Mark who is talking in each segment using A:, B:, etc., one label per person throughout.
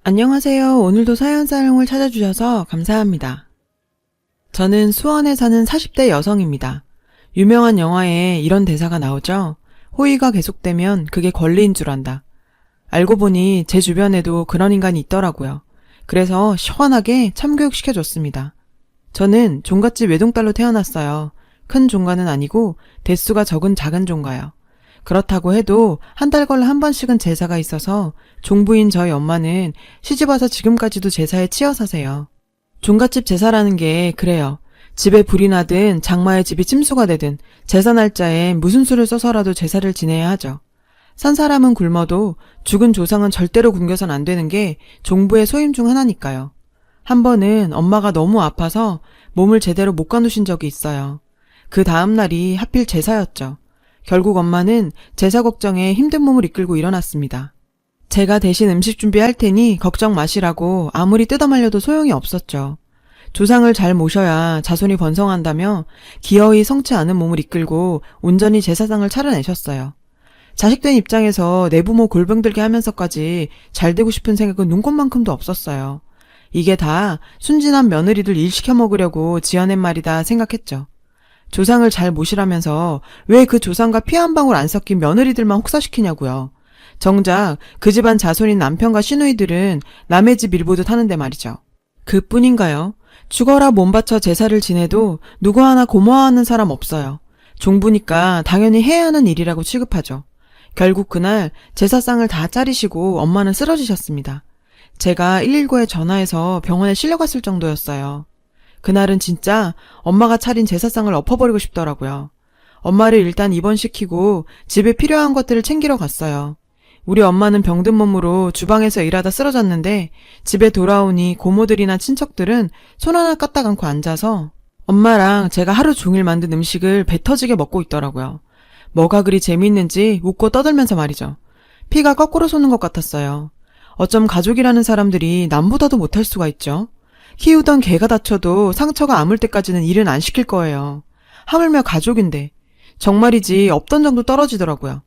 A: 안녕하세요. 오늘도 사연사용을 찾아주셔서 감사합니다. 저는 수원에 사는 40대 여성입니다. 유명한 영화에 이런 대사가 나오죠. 호의가 계속되면 그게 권리인 줄 안다. 알고 보니 제 주변에도 그런 인간이 있더라고요. 그래서 시원하게 참교육시켜줬습니다. 저는 종갓집 외동딸로 태어났어요. 큰 종가는 아니고 대수가 적은 작은 종가요. 그렇다고 해도 한 달 걸러 한 번씩은 제사가 있어서 종부인 저희 엄마는 시집와서 지금까지도 제사에 치여 사세요. 종갓집 제사라는 게 그래요. 집에 불이 나든 장마에 집이 침수가 되든 제사 날짜에 무슨 수를 써서라도 제사를 지내야 하죠. 산 사람은 굶어도 죽은 조상은 절대로 굶겨선 안 되는 게 종부의 소임 중 하나니까요. 한 번은 엄마가 너무 아파서 몸을 제대로 못 가누신 적이 있어요. 그 다음 날이 하필 제사였죠. 결국 엄마는 제사 걱정에 힘든 몸을 이끌고 일어났습니다. 제가 대신 음식 준비할 테니 걱정 마시라고 아무리 뜯어말려도 소용이 없었죠. 조상을 잘 모셔야 자손이 번성한다며 기어이 성치 않은 몸을 이끌고 온전히 제사상을 차려내셨어요. 자식된 입장에서 내 부모 골병들게 하면서까지 잘 되고 싶은 생각은 눈꽃만큼도 없었어요. 이게 다 순진한 며느리들 일 시켜 먹으려고 지어낸 말이다 생각했죠. 조상을 잘 모시라면서 왜 그 조상과 피 한 방울 안 섞인 며느리들만 혹사시키냐고요. 정작 그 집안 자손인 남편과 시누이들은 남의 집 일보듯 하는데 말이죠. 그뿐인가요? 죽어라 몸 바쳐 제사를 지내도 누구 하나 고마워하는 사람 없어요. 종부니까 당연히 해야 하는 일이라고 취급하죠. 결국 그날 제사상을 다 차리시고 엄마는 쓰러지셨습니다. 제가 119에 전화해서 병원에 실려갔을 정도였어요. 그날은 진짜 엄마가 차린 제사상을 엎어버리고 싶더라고요. 엄마를 일단 입원시키고 집에 필요한 것들을 챙기러 갔어요. 우리 엄마는 병든 몸으로 주방에서 일하다 쓰러졌는데 집에 돌아오니 고모들이나 친척들은 손 하나 까딱 않고 앉아서 엄마랑 제가 하루 종일 만든 음식을 배 터지게 먹고 있더라고요. 뭐가 그리 재미있는지 웃고 떠들면서 말이죠. 피가 거꾸로 솟는 것 같았어요. 어쩜 가족이라는 사람들이 남보다도 못할 수가 있죠. 키우던 개가 다쳐도 상처가 아물 때까지는 일은 안 시킬 거예요. 하물며 가족인데. 정말이지 없던 정도 떨어지더라고요.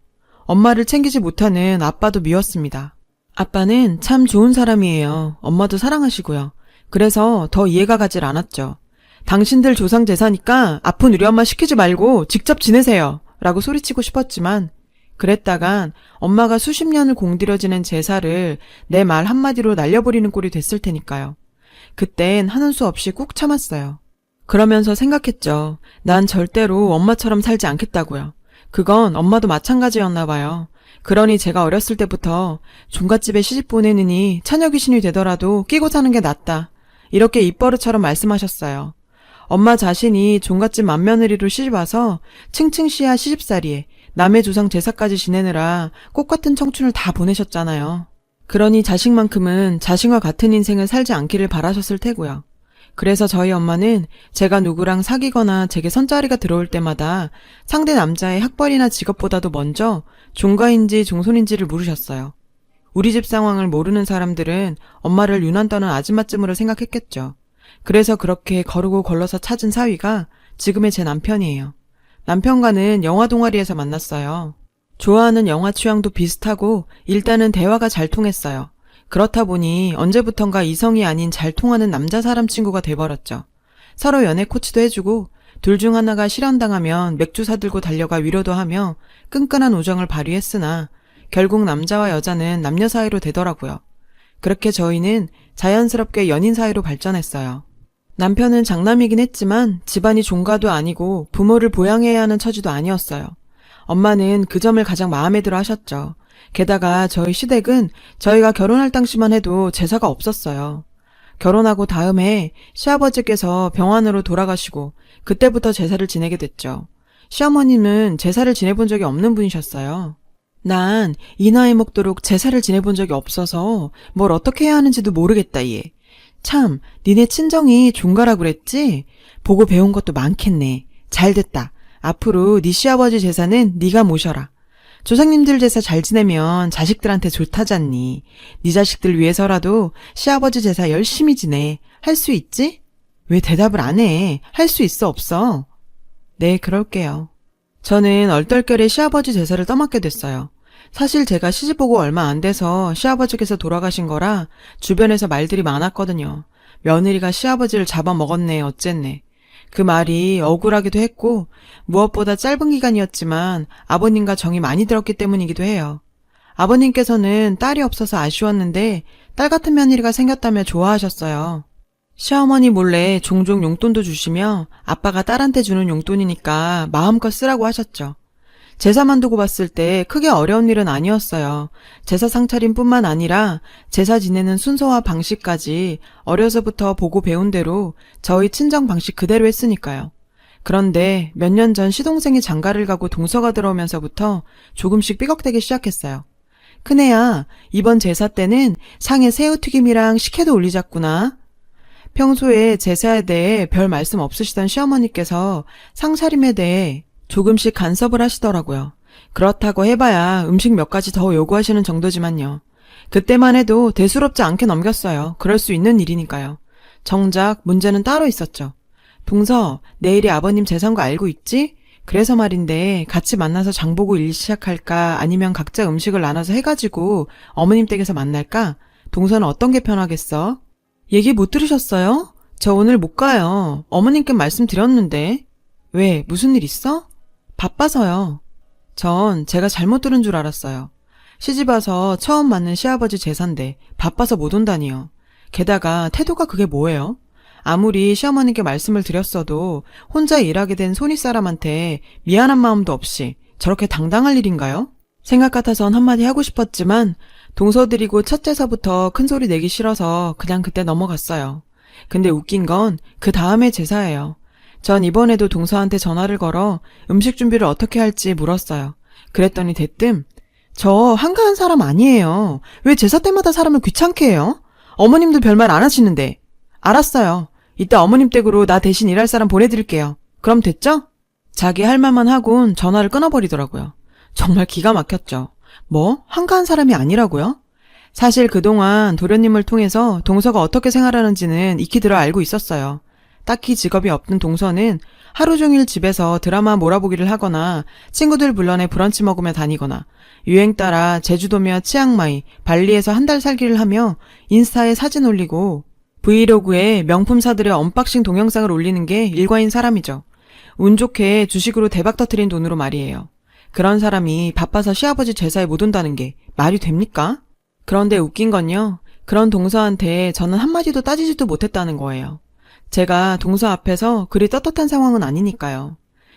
A: 엄마를 챙기지 못하는 아빠도 미웠습니다. 아빠는 참 좋은 사람이에요. 엄마도 사랑하시고요. 그래서 더 이해가 가질 않았죠. 당신들 조상 제사니까 아픈 우리 엄마 시키지 말고 직접 지내세요. 라고 소리치고 싶었지만 그랬다간 엄마가 수십 년을 공들여 지낸 제사를 내 말 한마디로 날려버리는 꼴이 됐을 테니까요. 그땐 하는 수 없이 꾹 참았어요. 그러면서 생각했죠. 난 절대로 엄마처럼 살지 않겠다고요. 그건 엄마도 마찬가지였나 봐요. 그러니 제가 어렸을 때부터 종갓집에 시집 보내느니 처녀 귀신이 되더라도 끼고 사는 게 낫다. 이렇게 입버릇처럼 말씀하셨어요. 엄마 자신이 종갓집 맏며느리로 시집와서 층층시야 시집살이에 남의 조상 제사까지 지내느라 꽃같은 청춘을 다 보내셨잖아요. 그러니 자식만큼은 자신과 같은 인생을 살지 않기를 바라셨을 테고요. 그래서 저희 엄마는 제가 누구랑 사귀거나 제게 선자리가 들어올 때마다 상대 남자의 학벌이나 직업보다도 먼저 종가인지 종손인지를 물으셨어요. 우리 집 상황을 모르는 사람들은 엄마를 유난 떠는 아줌마쯤으로 생각했겠죠. 그래서 그렇게 거르고 걸러서 찾은 사위가 지금의 제 남편이에요. 남편과는 영화 동아리에서 만났어요. 좋아하는 영화 취향도 비슷하고 일단은 대화가 잘 통했어요. 그렇다 보니 언제부턴가 이성이 아닌 잘 통하는 남자 사람 친구가 돼버렸죠. 서로 연애 코치도 해주고 둘 중 하나가 실현당하면 맥주 사들고 달려가 위로도 하며 끈끈한 우정을 발휘했으나 결국 남자와 여자는 남녀 사이로 되더라고요. 그렇게 저희는 자연스럽게 연인 사이로 발전했어요. 남편은 장남이긴 했지만 집안이 종가도 아니고 부모를 보양해야 하는 처지도 아니었어요. 엄마는 그 점을 가장 마음에 들어 하셨죠. 게다가 저희 시댁은 저희가 결혼할 당시만 해도 제사가 없었어요. 결혼하고 다음 해 시아버지께서 병환으로 돌아가시고 그때부터 제사를 지내게 됐죠. 시어머님은 제사를 지내본 적이 없는 분이셨어요. 난 이 나이 먹도록 제사를 지내본 적이 없어서 뭘 어떻게 해야 하는지도 모르겠다 얘. 참 니네 친정이 종가라 그랬지? 보고 배운 것도 많겠네. 잘됐다. 앞으로 네 시아버지 제사는 네가 모셔라. 조상님들 제사 잘 지내면 자식들한테 좋다잖니. 네 자식들 위해서라도 시아버지 제사 열심히 지내. 할 수 있지? 왜 대답을 안 해? 할 수 있어 없어? 네, 그럴게요. 저는 얼떨결에 시아버지 제사를 떠맡게 됐어요. 사실 제가 시집 오고 얼마 안 돼서 시아버지께서 돌아가신 거라 주변에서 말들이 많았거든요. 며느리가 시아버지를 잡아먹었네 어쨌네. 그 말이 억울하기도 했고 무엇보다 짧은 기간이었지만 아버님과 정이 많이 들었기 때문이기도 해요. 아버님께서는 딸이 없어서 아쉬웠는데 딸 같은 며느리가 생겼다며 좋아하셨어요. 시어머니 몰래 종종 용돈도 주시며 아빠가 딸한테 주는 용돈이니까 마음껏 쓰라고 하셨죠. 제사만 두고 봤을 때 크게 어려운 일은 아니었어요. 제사 상차림뿐만 아니라 제사 지내는 순서와 방식까지 어려서부터 보고 배운 대로 저희 친정 방식 그대로 했으니까요. 그런데 몇 년 전 시동생이 장가를 가고 동서가 들어오면서부터 조금씩 삐걱대기 시작했어요. 큰애야, 이번 제사 때는 상에 새우튀김이랑 식혜도 올리자꾸나. 평소에 제사에 대해 별 말씀 없으시던 시어머니께서 상차림에 대해 조금씩 간섭을 하시더라고요. 그렇다고 해봐야 음식 몇 가지 더 요구하시는 정도지만요. 그때만 해도 대수롭지 않게 넘겼어요. 그럴 수 있는 일이니까요. 정작 문제는 따로 있었죠. 동서, 내일이 아버님 제사인 거 알고 있지? 그래서 말인데 같이 만나서 장보고 일 시작할까 아니면 각자 음식을 나눠서 해가지고 어머님 댁에서 만날까? 동서는 어떤 게 편하겠어? 얘기 못 들으셨어요? 저 오늘 못 가요. 어머님께 말씀드렸는데. 왜? 무슨 일 있어? 바빠서요. 전 제가 잘못 들은 줄 알았어요. 시집 와서 처음 맞는 시아버지 제사인데 바빠서 못 온다니요. 게다가 태도가 그게 뭐예요? 아무리 시어머니께 말씀을 드렸어도 혼자 일하게 된 손윗사람한테 미안한 마음도 없이 저렇게 당당할 일인가요? 생각 같아선 한마디 하고 싶었지만 동서들이고 첫째서부터 큰소리 내기 싫어서 그냥 그때 넘어갔어요. 근데 웃긴 건 그 다음에 제사예요. 전 이번에도 동서한테 전화를 걸어 음식 준비를 어떻게 할지 물었어요. 그랬더니 대뜸 저 한가한 사람 아니에요. 왜 제사 때마다 사람을 귀찮게 해요? 어머님도 별말 안 하시는데. 알았어요. 이따 어머님 댁으로 나 대신 일할 사람 보내드릴게요. 그럼 됐죠? 자기 할 말만 하곤 전화를 끊어버리더라고요. 정말 기가 막혔죠. 뭐? 한가한 사람이 아니라고요? 사실 그동안 도련님을 통해서 동서가 어떻게 생활하는지는 익히 들어 알고 있었어요. 딱히 직업이 없는 동서는 하루 종일 집에서 드라마 몰아보기를 하거나 친구들 불러내 브런치 먹으며 다니거나 유행 따라 제주도며 치앙마이, 발리에서 한 달 살기를 하며 인스타에 사진 올리고 브이로그에 명품사들의 언박싱 동영상을 올리는 게 일과인 사람이죠. 운 좋게 주식으로 대박 터트린 돈으로 말이에요. 그런 사람이 바빠서 시아버지 제사에 못 온다는 게 말이 됩니까? 그런데 웃긴 건요. 그런 동서한테 저는 한마디도 따지지도 못했다는 거예요. 제가 동서 앞에서 그리 떳떳한 상황은 아니니까요.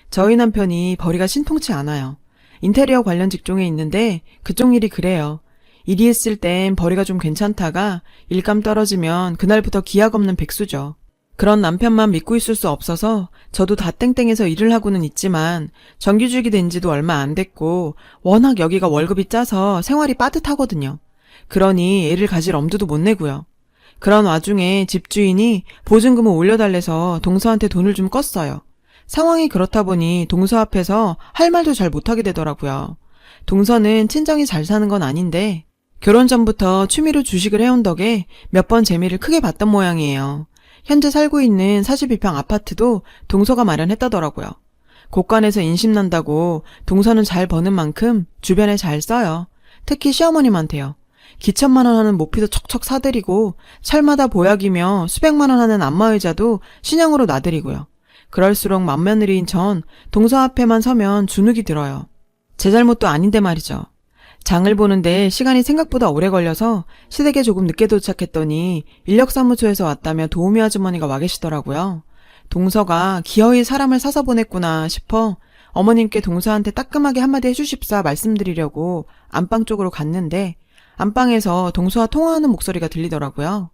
A: 저희 남편이 벌이가 신통치 않아요. 인테리어 관련 직종에 있는데 그쪽 일이 그래요. 일이 있을 땐 벌이가 좀 괜찮다가 일감 떨어지면 그날부터 기약 없는 백수죠. 그런 남편만 믿고 있을 수 없어서 저도 다 땡땡해서 일을 하고는 있지만 정규직이 된 지도 얼마 안 됐고 워낙 여기가 월급이 짜서 생활이 빠듯하거든요. 그러니 애를 가질 엄두도 못 내고요. 그런 와중에 집주인이 보증금을 올려달래서 동서한테 돈을 좀 껐어요. 상황이 그렇다 보니 동서 앞에서 할 말도 잘 못하게 되더라고요. 동서는 친정이 잘 사는 건 아닌데 결혼 전부터 취미로 주식을 해온 덕에 몇 번 재미를 크게 봤던 모양이에요. 현재 살고 있는 42평 아파트도 동서가 마련했다더라고요. 곳간에서 인심난다고 동서는 잘 버는 만큼 주변에 잘 써요. 특히 시어머님한테요. 기천만 원 하는 모피도 척척 사드리고 철마다 보약이며 수백만 원 하는 안마의자도 신형으로 놔드리고요. 그럴수록 맏며느리인 전 동서 앞에만 서면 주눅이 들어요. 제 잘못도 아닌데 말이죠. 장을 보는데 시간이 생각보다 오래 걸려서 시댁에 조금 늦게 도착했더니 인력사무소에서 왔다며 도우미 아주머니가 와 계시더라고요. 동서가 기어이 사람을 사서 보냈구나 싶어 어머님께 동서한테 따끔하게 한마디 해주십사 말씀드리려고 안방 쪽으로 갔는데 안방에서 동서와 통화하는 목소리가 들리더라고요.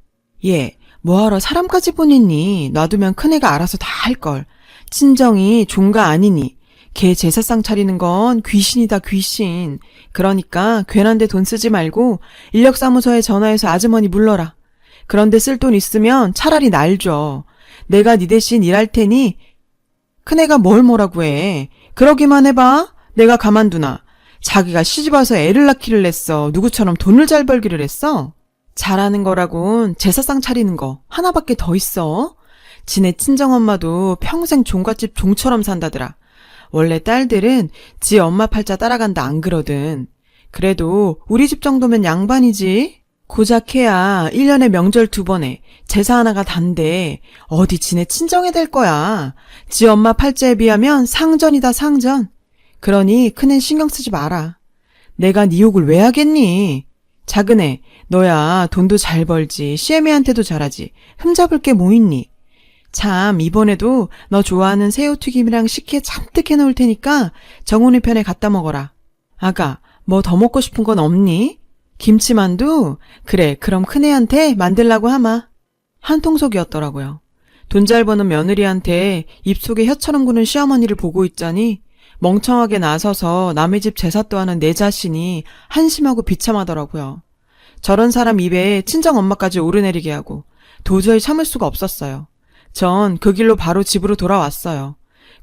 A: 얘, 뭐하러 사람까지 보냈니? 놔두면 큰애가 알아서 다 할걸. 친정이 종가 아니니. 걔 제사상 차리는 건 귀신이다 귀신. 그러니까 괜한 데 돈 쓰지 말고 인력사무소에 전화해서 아주머니 불러라. 그런데 쓸 돈 있으면 차라리 날 줘. 내가 네 대신 일할 테니 큰애가 뭘 뭐라고 해. 그러기만 해봐. 내가 가만두나. 자기가 시집와서 애를 낳기를 했어. 누구처럼 돈을 잘 벌기를 했어? 잘하는 거라곤 제사상 차리는 거 하나밖에 더 있어. 지네 친정엄마도 평생 종갓집 종처럼 산다더라. 원래 딸들은 지 엄마 팔자 따라간다 안 그러든. 그래도 우리 집 정도면 양반이지. 고작 해야 1년에 명절 2번에 제사 하나가 단데 어디 지네 친정에 될 거야. 지 엄마 팔자에 비하면 상전이다 상전. 그러니 큰애 신경 쓰지 마라. 내가 네 욕을 왜 하겠니? 작은애, 너야 돈도 잘 벌지, 시애미한테도 잘하지. 흠잡을 게 뭐 있니? 참, 이번에도 너 좋아하는 새우튀김이랑 식혜 잔뜩 해놓을 테니까 정훈이 편에 갖다 먹어라. 아가, 뭐 더 먹고 싶은 건 없니? 김치만두? 그래, 그럼 큰애한테 만들라고 하마. 한통속이었더라고요. 돈 잘 버는 며느리한테 입속에 혀처럼 구는 시어머니를 보고 있자니 멍청하게 나서서 남의 집 제사도 하는 내 자신이 한심하고 비참하더라고요. 저런 사람 입에 친정엄마까지 오르내리게 하고 도저히 참을 수가 없었어요. 전 그 길로 바로 집으로 돌아왔어요.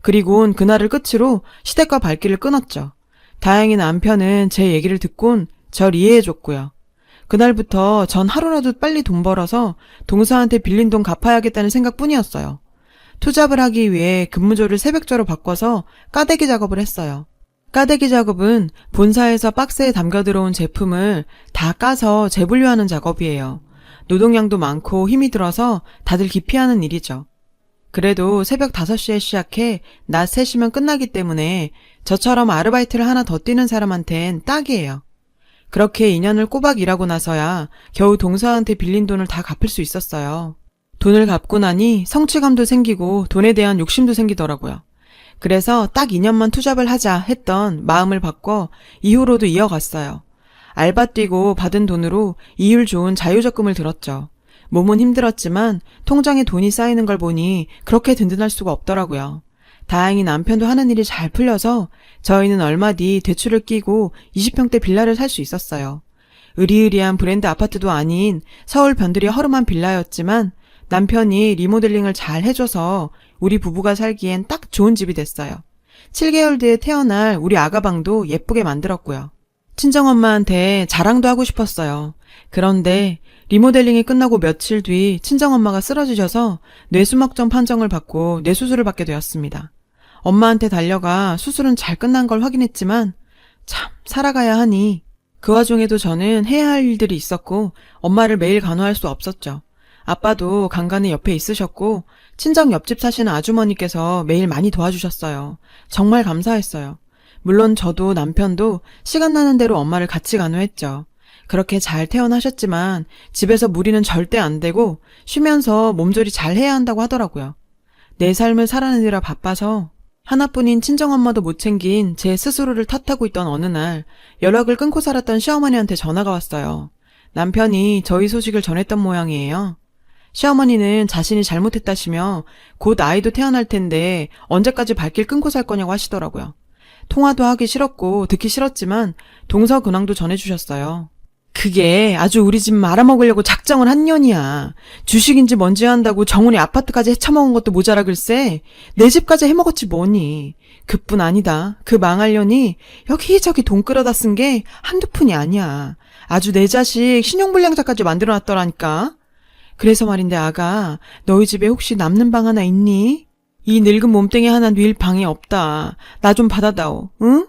A: 그리곤 그날을 끝으로 시댁과 발길을 끊었죠. 다행히 남편은 제 얘기를 듣곤 절 이해해줬고요. 그날부터 전 하루라도 빨리 돈 벌어서 동서한테 빌린 돈 갚아야겠다는 생각뿐이었어요. 투잡을 하기 위해 근무조를 새벽조로 바꿔서 까대기 작업을 했어요. 까대기 작업은 본사에서 박스에 담겨 들어온 제품을 다 까서 재분류하는 작업이에요. 노동량도 많고 힘이 들어서 다들 기피하는 일이죠. 그래도 새벽 5시에 시작해 낮 3시면 끝나기 때문에 저처럼 아르바이트를 하나 더 뛰는 사람한텐 딱이에요. 그렇게 2년을 꼬박 일하고 나서야 겨우 동서한테 빌린 돈을 다 갚을 수 있었어요. 돈을 갚고 나니 성취감도 생기고 돈에 대한 욕심도 생기더라고요. 그래서 딱 2년만 투잡을 하자 했던 마음을 바꿔 이후로도 이어갔어요. 알바 뛰고 받은 돈으로 이율 좋은 자유적금을 들었죠. 몸은 힘들었지만 통장에 돈이 쌓이는 걸 보니 그렇게 든든할 수가 없더라고요. 다행히 남편도 하는 일이 잘 풀려서 저희는 얼마 뒤 대출을 끼고 20평대 빌라를 살 수 있었어요. 으리으리한 브랜드 아파트도 아닌 서울 변두리 허름한 빌라였지만 남편이 리모델링을 잘 해줘서 우리 부부가 살기엔 딱 좋은 집이 됐어요. 7개월 뒤에 태어날 우리 아가방도 예쁘게 만들었고요. 친정엄마한테 자랑도 하고 싶었어요. 그런데 리모델링이 끝나고 며칠 뒤 친정엄마가 쓰러지셔서 뇌수막염 판정을 받고 뇌수술을 받게 되었습니다. 엄마한테 달려가 수술은 잘 끝난 걸 확인했지만 참 살아가야 하니 그 와중에도 저는 해야 할 일들이 있었고 엄마를 매일 간호할 수 없었죠. 아빠도 간간히 옆에 있으셨고 친정 옆집 사시는 아주머니께서 매일 많이 도와주셨어요. 정말 감사했어요. 물론 저도 남편도 시간 나는 대로 엄마를 같이 간호했죠. 그렇게 잘 태어나셨지만 집에서 무리는 절대 안 되고 쉬면서 몸조리 잘 해야 한다고 하더라고요. 내 삶을 살아내느라 바빠서 하나뿐인 친정엄마도 못 챙긴 제 스스로를 탓하고 있던 어느 날 연락을 끊고 살았던 시어머니한테 전화가 왔어요. 남편이 저희 소식을 전했던 모양이에요. 시어머니는 자신이 잘못했다시며 곧 아이도 태어날 텐데 언제까지 발길 끊고 살 거냐고 하시더라고요. 통화도 하기 싫었고 듣기 싫었지만 동서 근황도 전해주셨어요. 그게 아주 우리 집 말아먹으려고 작정을 한 년이야. 주식인지 뭔지 한다고 정훈이 아파트까지 헤쳐먹은 것도 모자라 글쎄 내 집까지 해먹었지 뭐니. 그뿐 아니다. 그 망할 년이 여기저기 돈 끌어다 쓴 게 한두 푼이 아니야. 아주 내 자식 신용불량자까지 만들어놨더라니까. 그래서 말인데 아가, 너희 집에 혹시 남는 방 하나 있니? 이 늙은 몸뚱이 하나 뉘일 방이 없다. 나 좀 받아다오. 응?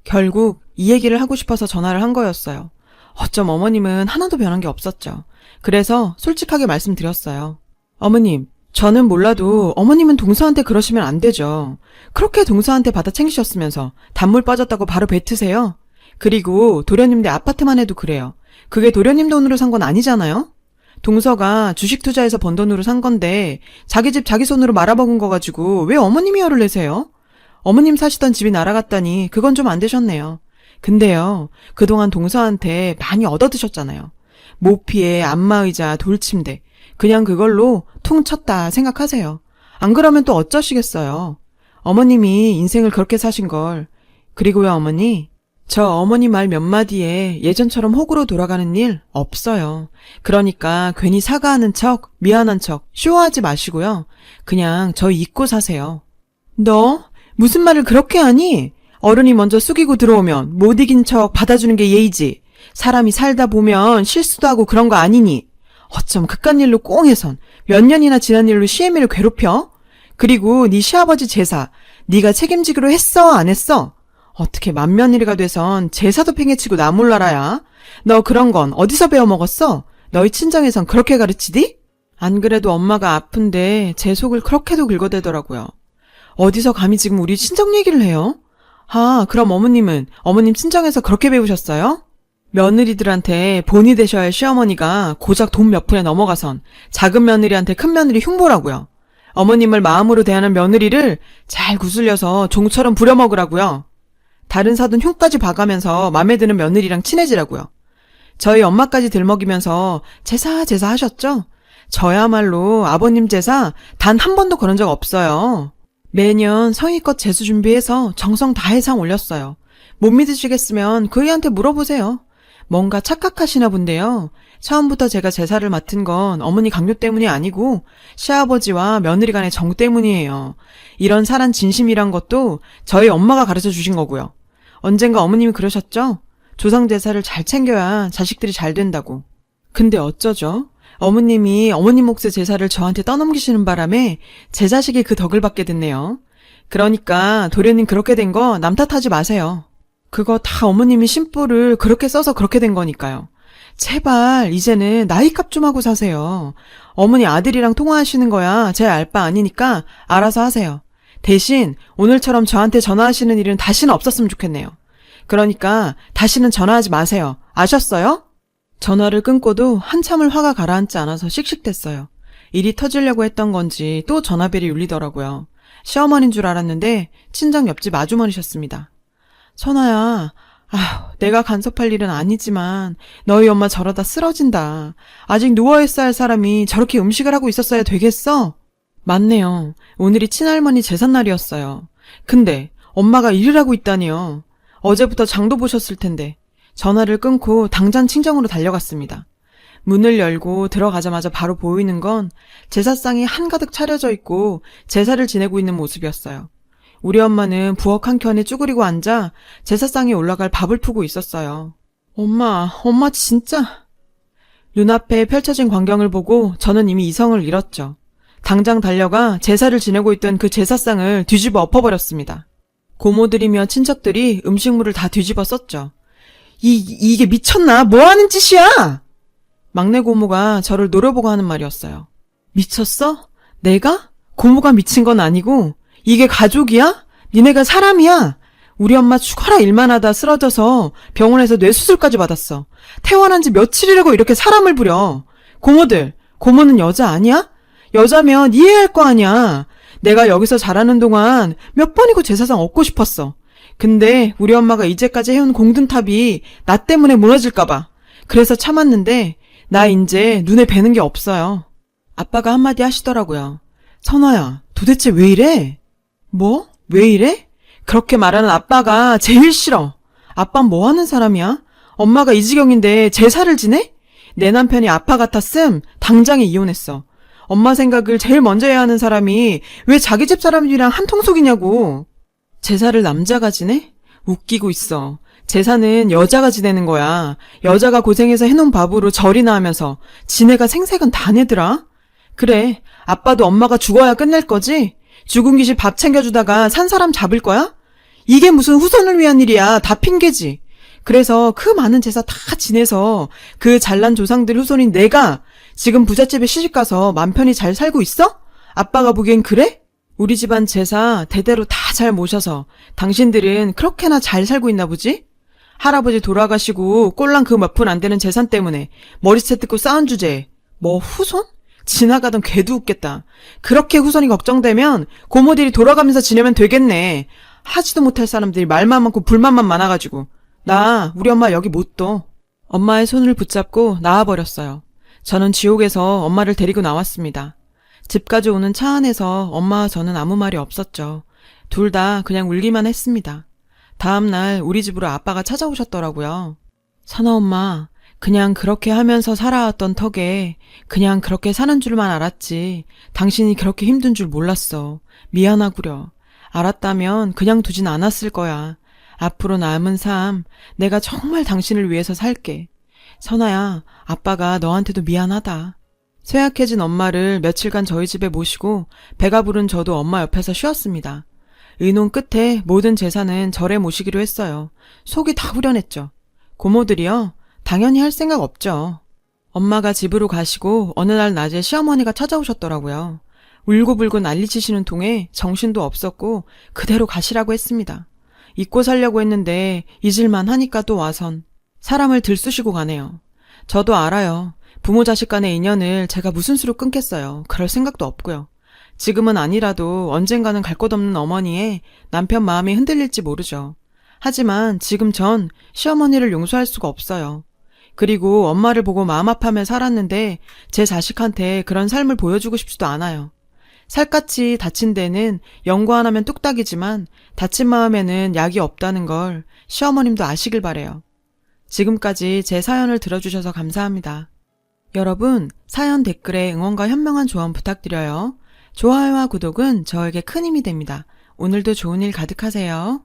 A: 결국 이 얘기를 하고 싶어서 전화를 한 거였어요. 어쩜 어머님은 하나도 변한 게 없었죠. 그래서 솔직하게 말씀드렸어요. 어머님, 저는 몰라도 어머님은 동서한테 그러시면 안 되죠. 그렇게 동서한테 받아 챙기셨으면서 단물 빠졌다고 바로 뱉으세요? 그리고 도련님네 아파트만 해도 그래요. 그게 도련님 돈으로 산 건 아니잖아요? 동서가 주식 투자해서 번 돈으로 산 건데 자기 집 자기 손으로 말아먹은 거 가지고 왜 어머님이 열을 내세요? 어머님 사시던 집이 날아갔다니 그건 좀 안 되셨네요. 근데요, 그동안 동서한테 많이 얻어드셨잖아요. 모피에 안마의자, 돌침대. 그냥 그걸로 퉁 쳤다 생각하세요. 안 그러면 또 어쩌시겠어요. 어머님이 인생을 그렇게 사신 걸. 그리고요 어머니, 저 어머니 말 몇 마디에 예전처럼 호구로 돌아가는 일 없어요. 그러니까 괜히 사과하는 척, 미안한 척 쇼하지 마시고요. 그냥 저 잊고 사세요. 너 무슨 말을 그렇게 하니? 어른이 먼저 숙이고 들어오면 못 이긴 척 받아주는 게 예의지. 사람이 살다 보면 실수도 하고 그런 거 아니니. 어쩜 그깟 일로 꽁해선 몇 년이나 지난 일로 시애미를 괴롭혀? 그리고 네 시아버지 제사 네가 책임지기로 했어 안 했어? 어떻게 맏며느리가 돼선 제사도 팽개치고 나 몰라라야? 너 그런 건 어디서 배워먹었어? 너희 친정에선 그렇게 가르치디? 안 그래도 엄마가 아픈데 제 속을 그렇게도 긁어대더라고요. 어디서 감히 지금 우리 친정 얘기를 해요? 아, 그럼 어머님은 어머님 친정에서 그렇게 배우셨어요? 며느리들한테 본이 되셔야 할 시어머니가 고작 돈 몇 푼에 넘어가선 작은 며느리한테 큰 며느리 흉보라고요. 어머님을 마음으로 대하는 며느리를 잘 구슬려서 종처럼 부려먹으라고요. 다른 사돈 흉까지 봐가면서 맘에 드는 며느리랑 친해지라고요. 저희 엄마까지 들먹이면서 제사 하셨죠? 저야말로 아버님 제사 단 한 번도 그런 적 없어요. 매년 성의껏 제수 준비해서 정성 다해 상 올렸어요. 못 믿으시겠으면 그 애한테 물어보세요. 뭔가 착각하시나 본데요. 처음부터 제가 제사를 맡은 건 어머니 강요 때문이 아니고 시아버지와 며느리 간의 정 때문이에요. 이런 사람 진심이란 것도 저희 엄마가 가르쳐 주신 거고요. 언젠가 어머님이 그러셨죠? 조상 제사를 잘 챙겨야 자식들이 잘 된다고. 근데 어쩌죠? 어머님이 어머님 몫의 제사를 저한테 떠넘기시는 바람에 제 자식이 그 덕을 받게 됐네요. 그러니까 도련님 그렇게 된 거 남 탓하지 마세요. 그거 다 어머님이 심보를 그렇게 써서 그렇게 된 거니까요. 제발 이제는 나이값 좀 하고 사세요. 어머니 아들이랑 통화하시는 거야 제 알 바 아니니까 알아서 하세요. 대신 오늘처럼 저한테 전화하시는 일은 다시는 없었으면 좋겠네요. 그러니까 다시는 전화하지 마세요. 아셨어요? 전화를 끊고도 한참을 화가 가라앉지 않아서 씩씩댔어요. 일이 터지려고 했던 건지 또 전화벨이 울리더라고요. 시어머니인 줄 알았는데 친정 옆집 아주머니셨습니다. 선아야, 내가 간섭할 일은 아니지만 너희 엄마 저러다 쓰러진다. 아직 누워있어야 할 사람이 저렇게 음식을 하고 있었어야 되겠어? 맞네요. 오늘이 친할머니 제삿날이었어요. 근데 엄마가 일을 하고 있다니요. 어제부터 장도 보셨을 텐데. 전화를 끊고 당장 친정으로 달려갔습니다. 문을 열고 들어가자마자 바로 보이는 건 제사상이 한가득 차려져 있고 제사를 지내고 있는 모습이었어요. 우리 엄마는 부엌 한켠에 쭈그리고 앉아 제사상에 올라갈 밥을 푸고 있었어요. 엄마 진짜. 눈앞에 펼쳐진 광경을 보고 저는 이미 이성을 잃었죠. 당장 달려가 제사를 지내고 있던 그 제사상을 뒤집어 엎어버렸습니다. 고모들이며 친척들이 음식물을 다 뒤집어 썼죠. 이게 미쳤나? 뭐 하는 짓이야? 막내 고모가 저를 노려보고 하는 말이었어요. 미쳤어? 내가? 고모가 미친 건 아니고 이게 가족이야? 니네가 사람이야? 우리 엄마 죽어라 일만 하다 쓰러져서 병원에서 뇌수술까지 받았어. 퇴원한 지 며칠이라고 이렇게 사람을 부려. 고모들, 고모는 여자 아니야? 여자면 이해할 거 아니야. 내가 여기서 자라는 동안 몇 번이고 제사상 얻고 싶었어. 근데 우리 엄마가 이제까지 해온 공든탑이 나 때문에 무너질까봐. 그래서 참았는데 나 이제 눈에 뵈는 게 없어요. 아빠가 한마디 하시더라고요. 선아야, 도대체 왜 이래? 뭐? 왜 이래? 그렇게 말하는 아빠가 제일 싫어. 아빤 뭐 하는 사람이야? 엄마가 이 지경인데 제사를 지내? 내 남편이 아빠 같았음 당장에 이혼했어. 엄마 생각을 제일 먼저 해야 하는 사람이 왜 자기 집 사람들이랑 한통속이냐고. 제사를 남자가 지내? 웃기고 있어. 제사는 여자가 지내는 거야. 여자가 고생해서 해놓은 밥으로 절이나 하면서 지네가 생색은 다 내더라. 그래, 아빠도 엄마가 죽어야 끝낼 거지? 죽은 귀신 밥 챙겨주다가 산 사람 잡을 거야? 이게 무슨 후손을 위한 일이야. 다 핑계지. 그래서 그 많은 제사 다 지내서 그 잘난 조상들 후손인 내가 지금 부잣집에 시집가서 맘 편히 잘 살고 있어? 아빠가 보기엔 그래? 우리 집안 제사 대대로 다 잘 모셔서 당신들은 그렇게나 잘 살고 있나 보지? 할아버지 돌아가시고 꼴랑 그 몇 푼 안 되는 재산 때문에 머리채 뜯고 싸운 주제에 뭐 후손? 지나가던 개도 웃겠다. 그렇게 후손이 걱정되면 고모들이 돌아가면서 지내면 되겠네. 하지도 못할 사람들이 말만 많고 불만만 많아가지고. 나 우리 엄마 여기 못 둬. 엄마의 손을 붙잡고 나와버렸어요. 저는 지옥에서 엄마를 데리고 나왔습니다. 집까지 오는 차 안에서 엄마와 저는 아무 말이 없었죠. 둘 다 그냥 울기만 했습니다. 다음날 우리 집으로 아빠가 찾아오셨더라고요. 선아 엄마, 그냥 그렇게 하면서 살아왔던 턱에 그냥 그렇게 사는 줄만 알았지 당신이 그렇게 힘든 줄 몰랐어. 미안하구려. 알았다면 그냥 두진 않았을 거야. 앞으로 남은 삶 내가 정말 당신을 위해서 살게. 선아야, 아빠가 너한테도 미안하다. 쇠약해진 엄마를 며칠간 저희 집에 모시고 배가 부른 저도 엄마 옆에서 쉬었습니다. 의논 끝에 모든 재산은 절에 모시기로 했어요. 속이 다 후련했죠. 고모들이요? 당연히 할 생각 없죠. 엄마가 집으로 가시고 어느 날 낮에 시어머니가 찾아오셨더라고요. 울고불고 난리치시는 통에 정신도 없었고 그대로 가시라고 했습니다. 잊고 살려고 했는데 잊을만 하니까 또 와선 사람을 들쑤시고 가네요. 저도 알아요. 부모 자식 간의 인연을 제가 무슨 수로 끊겠어요. 그럴 생각도 없고요. 지금은 아니라도 언젠가는 갈 곳 없는 어머니의 남편 마음이 흔들릴지 모르죠. 하지만 지금 전 시어머니를 용서할 수가 없어요. 그리고 엄마를 보고 마음 아파하며 살았는데 제 자식한테 그런 삶을 보여주고 싶지도 않아요. 살갗이 다친 데는 연고하나면 뚝딱이지만 다친 마음에는 약이 없다는 걸 시어머님도 아시길 바래요. 지금까지 제 사연을 들어주셔서 감사합니다. 여러분, 사연 댓글에 응원과 현명한 조언 부탁드려요. 좋아요와 구독은 저에게 큰 힘이 됩니다. 오늘도 좋은 일 가득하세요.